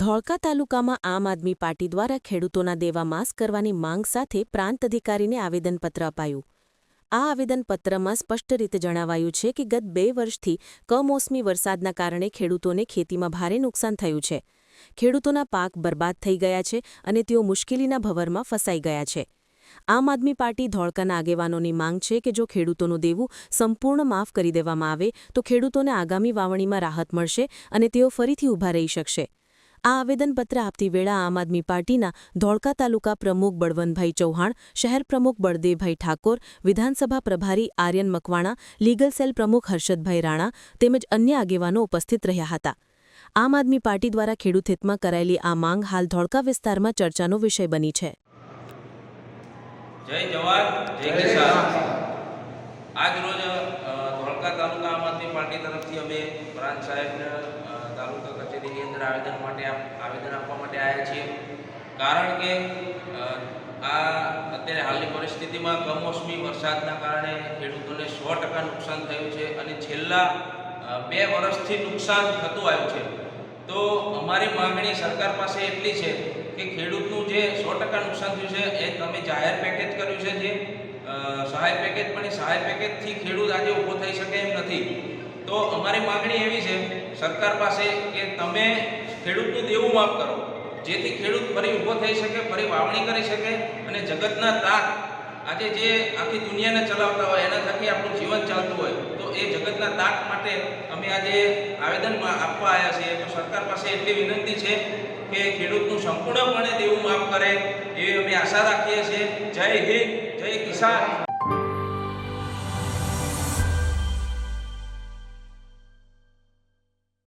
ધોળકા તાલુકામાં આમ આદમી પાર્ટી દ્વારા ખેડૂતોના દેવા માફ કરવાની માંગ સાથે પ્રાંત અધિકારીને આવેદનપત્ર અપાયું. આ આવેદનપત્રમાં સ્પષ્ટ રીતે જણાવાયું છે કે ગત 2 વર્ષથી કમોસમી વરસાદના કારણે ખેડૂતોને ખેતીમાં ભારે નુકસાન થયું છે. ખેડૂતોના પાક બરબાદ થઈ ગયા છે અને તેઓ મુશ્કેલીના ભંવરમાં ફસાઈ ગયા છે. આમ આદમી પાર્ટી ધોળકાના આગેવાનોની માંગ છે કે જો ખેડૂતોનું દેવું સંપૂર્ણ માફ કરી દેવામાં આવે તો ખેડૂતોને આગામી વાવણીમાં રાહત મળશે અને તેઓ ફરીથી ઊભા રહી શકશે. આ આવેદનપત્ર આપતી વેળા આમ આદમી પાર્ટીના ધોળકા તાલુકા પ્રમુખ બળવંતભાઈ ચૌહાણ, શહેર પ્રમુખ બળદેવભાઈ ઠાકોર, વિધાનસભા પ્રભારી આર્યન મકવાણા, લીગલ સેલ પ્રમુખ હર્ષદભાઈ રાણા તેમજ અન્ય આગેવાનો ઉપસ્થિત રહ્યા હતા. આમ આદમી પાર્ટી દ્વારા ખેડૂત હિતમાં કરાયેલી આ માંગ હાલ ધોળકા વિસ્તારમાં ચર્ચાનો વિષય બની છે. જય જવાન જય કિસાન. આજ રોજ ધોળકા તાલુકા આમ આદમી પાર્ટી તરફથી અમે પ્રાંત સાહેબને તાલુકા કચેરીની અંદર આવેદન આપવા માટે આવ્યા છીએ. કારણ કે અત્યારે હાલની પરિસ્થિતિમાં કમોસમી વરસાદના કારણે ખેડૂતોને 100% નુકસાન થયું છે અને છેલ્લા 2 વર્ષથી નુકસાન થતું આવ્યું છે. તો અમારી માંગણી સરકાર પાસે એટલી છે કે ખેડૂતનું જે 100% નુકસાન થયું છે એ તમે જાહેર પેકેજ કર્યું છે, જે સહાય પેકેજ, પણ એ સહાય પેકેજથી ખેડૂત આજે ઊભો થઈ શકે એમ નથી. તો અમારી માંગણી એવી છે સરકાર પાસે કે તમે ખેડૂતનું દેવું માફ કરો, જેથી ખેડૂત ફરી ઊભો થઈ શકે, ફરી વાવણી કરી શકે અને જગતના તાત આજે જે આખી દુનિયાને ચલાવતા હોય એના થકી આપણું જીવન ચાલતું હોય, તો એ જગતના તાત માટે અમે આજે આવેદન આપવા આવ્યા છીએ. તો સરકાર પાસે એટલી વિનંતી છે કે ખેડૂતનું સંપૂર્ણપણે દેવું માફ કરે એવી અમે આશા રાખીએ છીએ. જય હિન્દ, જય કિસાન.